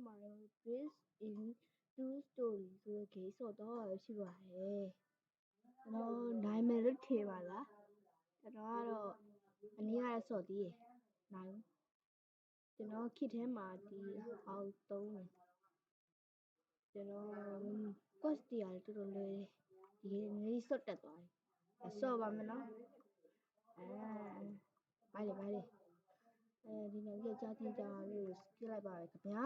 မှာတော့ Based in True Story ဆိုတဲ့ဂိမ်းဆော့တော့ရှိပါတယ်ကျွန်တော်နိုင်မယ်လို့ထင်ပါလားကျွန်တော်ကတော့အနည်းကတော့ဆော့သေးတယ်နိုင်ကျွန်တော်ခစ်ထဲမှာဒီအောင်သုံးတယ်ကျွန်တော် quest တရားတော်တော်လွယ်ဒီငယ်ဆော့တက်သွားတယ်ဆော့ပါမယ်နော်ဘာလဲဒီနေ့ကြကြားတင်ကြလို့ကြည့်လိုက်ပါရခင်ဗျာ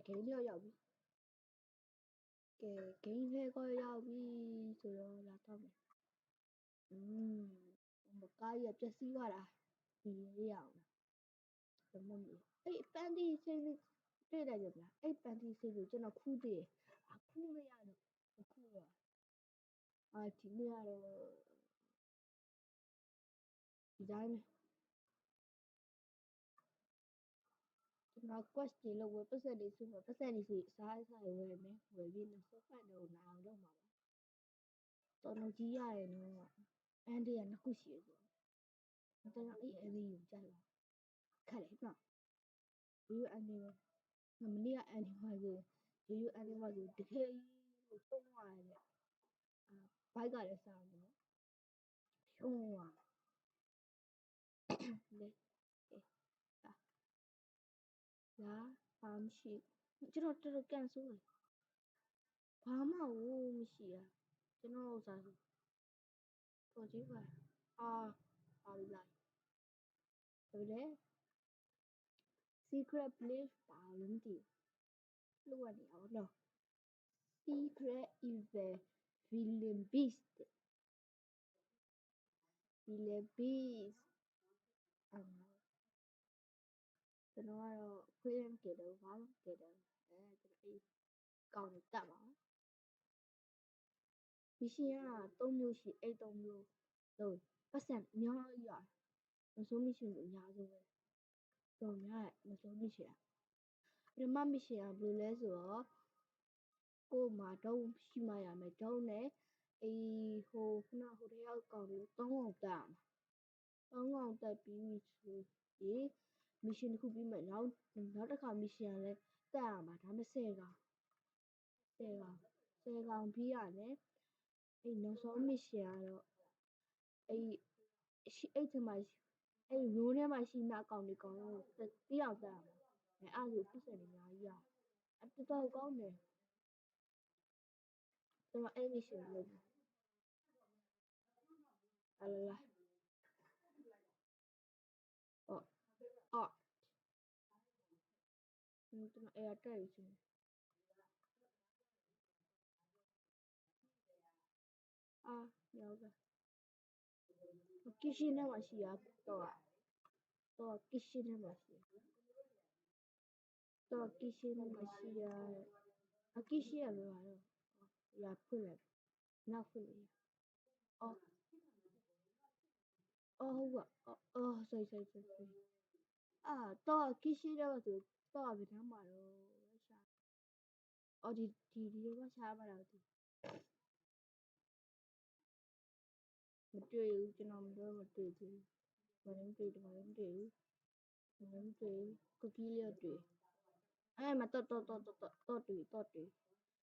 ဂိမ်းလေးရောက်ပြီကဲဂိမ်းလေးကိုရောက်ပြီဆိုတော့လာတော့မယ်ကားရပျက်စီးသွားတာဒီလေးရအောင်ဘယ်မှမလို့အဲ့ပန်းတီစိတ်တွေ့တယ်ကြဗျာအဲ့ပန်းတီစိတ်ကိုကျွန်တော်ခူးသေးတယ်ခူးမရတော့ခူးတော့ဒီနေ့ကတော့ဒီတိုင်းကျွန်တော် quest တွေလုပ်ဝယ်ပတ်စံတွေစုပတ်စံတွေစီစားဝယ်မယ်ဝယ်ပြီးတော့ဖတ်တော့နာအောင်လုပ်မှာပါတော်တော်ကြီးရတယ်နော်အန်ဒီကနှစ်ခုရှိရဆိုတော့အဲ့အန်ဒီကိုကြိုက်ပါခက်တယ်နော်ဒီအန်ဒီမနေ့ကအန်ဒီမှာဆိုဒီအန်ဒီမှာဆိုတကယ်ကိုဆုံးသွားတယ်ဘိုက်ကလည်းစားမယ်နော်ရှုံးသွားလေလာဘာမရှိကျွန်တော်တော်တော်ကန်ဆိုးတယ်ဘာမှမရှိရကျွန်တော်ဥစားဆိုတော်ကြီးပါဘာလဲဘယ်လဲ secret place ဘာလို့မသိလို့ရနေအောင်နော် secret evil villain beast ကျွန်တော်ကတော့ခွေးရမ်းကြတယ်ဘာလို့ကြတယ်ကျွန်တော်အဲ့ကောင်းတက်ပါမရှင်က3မျိုးရှိအဲ့3မျိုးတော့ပတ်စံအများကြီးရမစိုးမရှင်ကိုအများဆုံးပဲတော့များမစိုးမရှင်ပထမမရှင်ကဘယ်လိုလဲဆိုတော့ကိုမှာတော့ရှိမှရမယ်တော့နဲ့ဟိုတယောက်ကောင်လို့3အောင်တက်အောင်တက်ပြီးဆိုဒီမရှင်တစ်ခုပြီးမှနောက်တစ်ခါမရှင်ကလည်းတက်ရမှာဒါမှ10ကောင်ပြီးရတယ်အဲ့နောက်ဆုံးမရှင်ကတော့အဲ့ဒီမှာအဲ့ရိုးထဲမှာရှိမှအကောင်တွေကောင်လို့ပြီးအောင်တက်ရမှာအဲ့လိုပတ်စံတွေအများကြီးရတော်တော်ကောင်းတယ်ကျွန်တော်အဲ့မရှင်လို့လာကျွန်တော်အဲ့တက်ရချင်းရောက်တာkitchen ထဲမှာရှိရတော့ kitchen ထဲမှာရှိတော့ kitchen ထဲမှာရှိရkitchen ရလို့ရဖွင့်လိုက်နောက်ဖွင့်လိုက်ဟုတ်sorry တော့ kitchen ထဲမှာဆိုတော့ဘယ်နှမှာတော့ရှာဒီမှာရှာပါလားမတွေ့ဘူးကျွန်တော်မတွေ့ဘူးဘာလို့တွေ့ဘူးကူကီးလေးတွေ့အဲ့မှာတော့တွေ့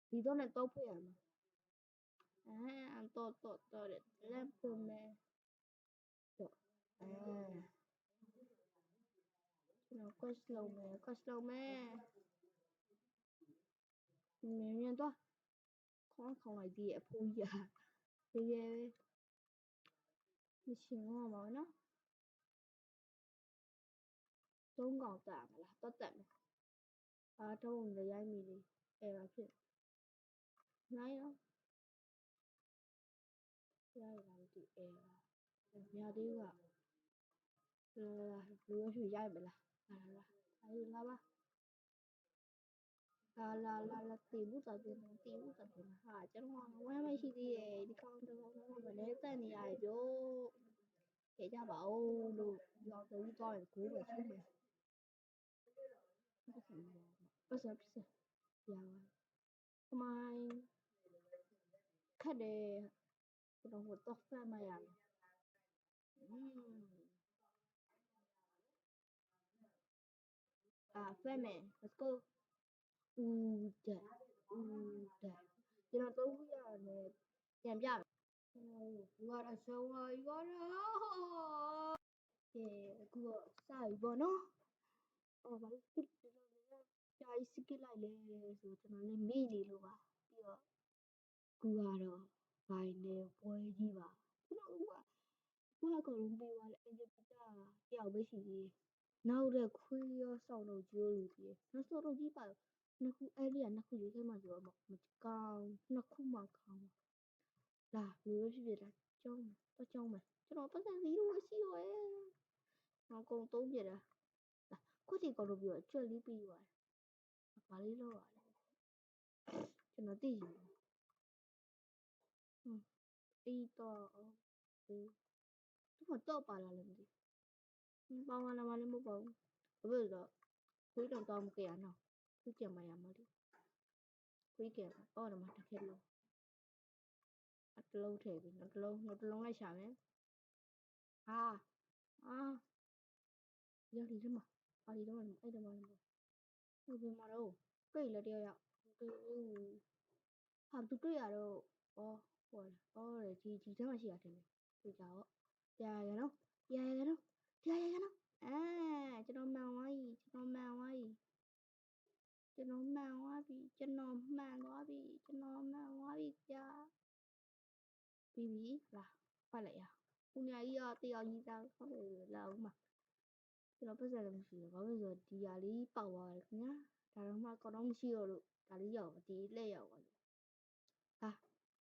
ဒီတော့နဲ့တော့ဖွင့်ရမှာတော့လက်ဖွင့်မယ်တော့ကျွန်တော် quest လုပ်မယ်မြန်တော့ခေါင်းလိုက်သေးအဖိုးကြီးတကယ်မရှင်တော့ပါဘူးနော်3ကောင်တက်မလားတော့တက်မယ်တော့လည်းရိုက်မိလေအဲ့ပါဖြစ်နိုင်ရောရရမသိအဲ့မြာသေးကလူရွှေရိုက်မလားလာပါလာတီးဘူးတော့တင်ဟာကျွန်တော်ဝမ်းမရှိသေးရဲ့ဒီကောင်တော့မလဲတက်နေရတယ်ကျို့ကြကြပါဦးလို့ရောက်တော့သွားရင်ကိုးပဲချင်းမယ်ပတ်စံရပါအမိုင်းခက်တယ်ကျွန်တော်တော့ဖတ်မှရမယ်ဖတ်မယ် let's go ဦးတဲ့ကျွန်တော်3ခုရတယ်ပြန်ပြမယ်ဘူးကတော့ရှုံးသွားပြီပေါ့နော်အခုတော့စပြီပေါ့နော်ဘာလို့skipကြာကြီး skip လိုက်လဲဆိုကျွန်တော်လည်းမေ့နေလို့ပါပြီးတော့ကူကတော့ဘိုင်နေပွဲကြီးပါကျွန်တော်ကအကုန်လုံးပြီးသွားတယ်အင်ဂျင်ပီတာတယောက်ပဲရှိသေးတယ်နောက်တဲ့ခွေးရောစောင်းတော့ကျိုးလို့ပြီးနောက်စောင်းတော့ကြီးပါနှစ်ခုအဲ့ဒီကနှစ်ခုရွေးခဲ့မှဆိုတော့မကောင်းနှစ်ခုမှကောင်းလာဘယ်လိုဖြစ်ဖြစ်လားကျောင်းတော့ကျောင်းမယ်ကျွန်တော်ပတ်စံ0ရှိရောရဲ့နောက်ကုန်3ပြတာလာခုတီကောက်လို့ပြီးတော့ကြွက်လေးပြီးသွားတယ်ဘာလေးလောက်ရလဲကျွန်တော်သိရင်အေးတော့သူကတော့ပါလာလည်းမသိပေါင်းလာမှလည်းမပေါ့ဘူးဘယ်လိုတော့ခွေးတော့မကြရနော်ခွေးကြမှာရမလို့ခွေးကြအော်တော့မှတစ်ခက်လုံးအတလုံးထည့်ပြီးနောက်တစ်လုံးလိုက်ရှာမယ်ဟာရောက်ဒီမှာအဲ့တော့လည်းဘယ်မှာတော့တွေ့လဲတယောက်တွေ့ဟာသူတွေ့ရတော့ဒီထဲမှာရှိရတယ်တွေ့ကြတော့ကြာရနော်ကျွန်တော်မှန်သွားပြီကျွန်တော်မှန်သွားပြီကြာပြီးပြီလာဖတ်လိုက်ရဦးညာကြီးရောတယောက်ကြီးသားဟုတ်တယ်လာဦးမှာကျွန်တော်ပတ်စံလည်းမရှိဘူးဘာလို့ဆိုဒီဟာလေးပေါက်သွားတယ်ခင်ဗျာဒါတော့မှကောင်းမရှိတော့လို့ဒါလေးရောက်ဒီလက်ရောက်သွားလို့ဟာ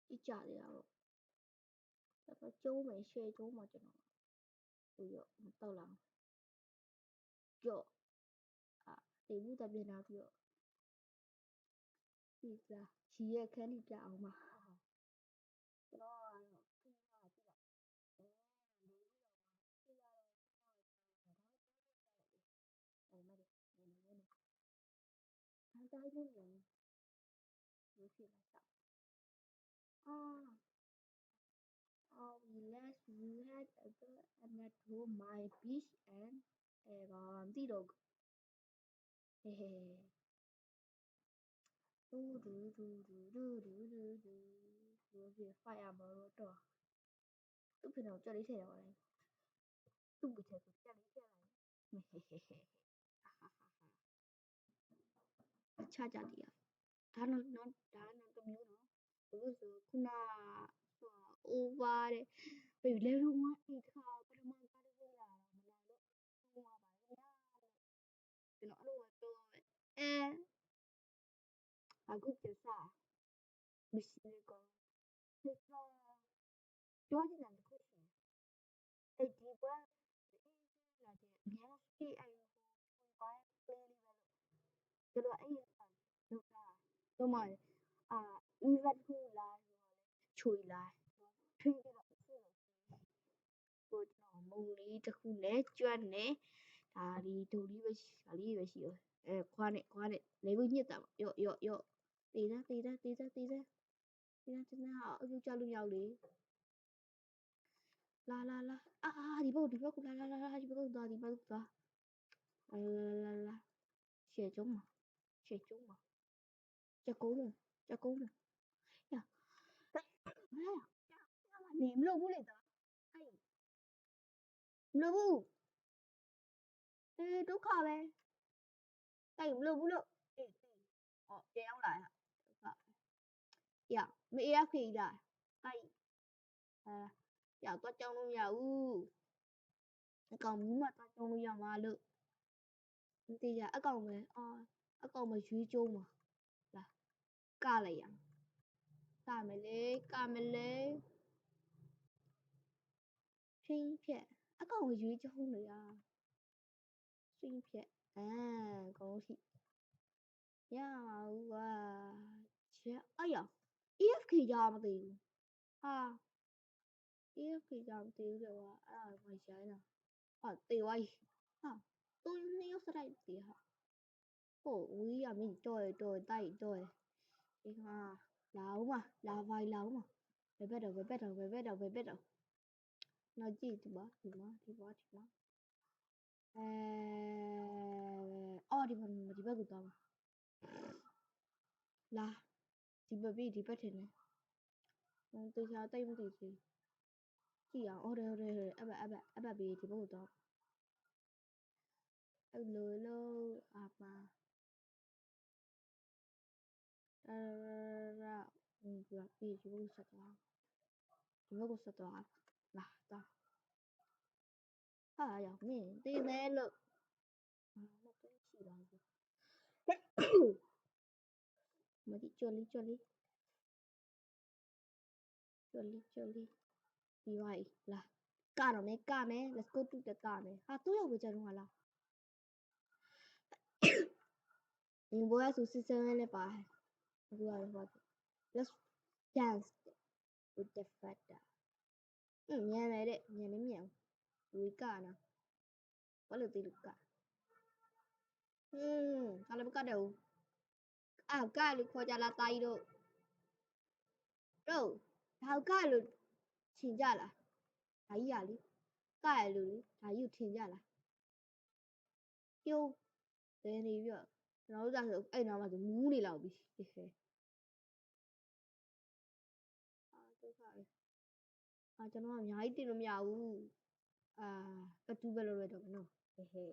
ကြည့်ကြရတော့တော့ကျုံးမယ်ရှယ်ကျုံးမှာကျွန်တော်ပြီးတော့တောက်လာကြော့တေဘူးတပြင်းနာပြီးတော့ဒီစားရှီရဲ့ခန်းကြီးပြအောင်ပါကျွန်တော်ကတော့ခင်းထားကြည့်လိုက်မတယ်ဒါတိုင်းလို့ရလို့ဖြစ်လာတာlet's had a good and at home my beach and ဘာမသိတော့ဟဲဟဲဒူဒူဒူဒူဒူဒူဒူဒူဘယ်ဖိုင်ရမလို့တော့သူ့ဖေတော့ကြက်လေးထည့်ရပါလားသူ့ကိုချက်ကြက်လေးထည့်လိုက်ဟဲဟဲချကြတယ်ဒါနောက်တစ်မျိုးနော်ဘယ်လိုဆိုခုနover တဲ့ level 1 8ခါပထမကားတစ်လာမလာလို့ဟိုပါဗျာကျွန်တော်အဲ့လိုပဲပြောမယ်အခုကျစားမရှိကောစစ်တော့ပြောချင်တယ်ခုရှိအဲ့ဒီကွာလာတဲ့ငါစီအဲ့ဟိုပိုင်း play လေးပဲလို့ကျွန်တော်အဲ့လောက်တာတော့မှevent ခုလာချွေလာထွေးကြတော့ကိုကျွန်တော်မုံလေးတစ်ခုနဲ့ကြွက်နဲ့ဒါဒီဒိုလေးပဲဒါလေးပဲရှိရောခွားနဲ့လေဘူးညစ်တာရော့တေးသားကျွန်တော်အခုကြောက်လို့ရောက်လေလာဒီဘက်ကိုလာဒီဘက်ကိုသွားလာရှေ့ကျုံးမှာချက်ကုန်းမှာရနေမလို့ဘူးလေသားမလို့ဘူးဒုက္ခပဲအဲ့မလို့ဘူးလို့ပြန်ရောက်လာရမ AFK လာအဲ့တော့ကြောင်းလို့မရဘူးအကောင်ဘူးမှတော့ကြောင်းလို့ရမှာလို့မသိကြအကောင်ပဲအကောင်မရွေးကျုံးမှာလာကလိုက်ရကမယ်လေချင်းဖြက်အကောင်ကိုရွေးကျုံးလို့ရချင်းဖြက်ကောင်းရှိရမှာဘူးကွာချက်အဲ့ရ AFK ကြမသိဘူးဟာ AFK ကြမသိဘူးကွာအဲ့ဒါမှရိုင်းတာဟာတေဝိုင်းဟာသူနှစ်ယောက်စတိုက်တေးဟာဟိုဝီးရမင်းတော်တိုက်ဒီမှာလာဦးမှာလာဘိုင်လာဦးမှာဘယ်ဘက်တော့နောက်ကြည့်ဒီမှာဒီဘက်ကိုသွားမှာဒီဘက်ကိုသွားမှာ လာဒီဘက်ပြီးဒီဘက်ထင်တယ်တေချာတိတ်မသိသေးကြည့်အောင်ဟုတ်တယ်အဲ့ဘက်ပြီးဒီဘက်ကိုတော့အဲ့လိုလို့အာပါပြီးဒီဘက်ကိုဆက်သွားလာတော့ဟာရောက်မင်းတေးမဲလို့မသိရှိပါဘူးမဒီကြွလီပြီးသွားပြီလာကတော့မယ် let's go to the ကမယ်ဟာသူ့ရောက်ပဲကြတော့ဟာလား你不要说是真的吧？不要的话 ，let's dance with the feather。မြန်လေတဲ့မြန်မမြန်ဝေကနာဘာလို့ဒီလိုကကလည်းမကတော့အာကလို့ခေါ်ကြလားတာကြီးတို့ဒါကလို့ထင်ကြလားဒါကြီးရလေကရလို့လေဒါကြီးကိုထင်ကြလားကျိုးတယ်နေပြီးတော့ကျွန်တော်တို့ကဆိုအဲ့နားမှာဆိုမူးနေလောက်ပြီဟဲ့ဒုက္ခပဲကျွန်တော်ကအများကြီးတင်လို့မရဘူးကတူးပဲလို့ရတော့မနော်ဟဲ့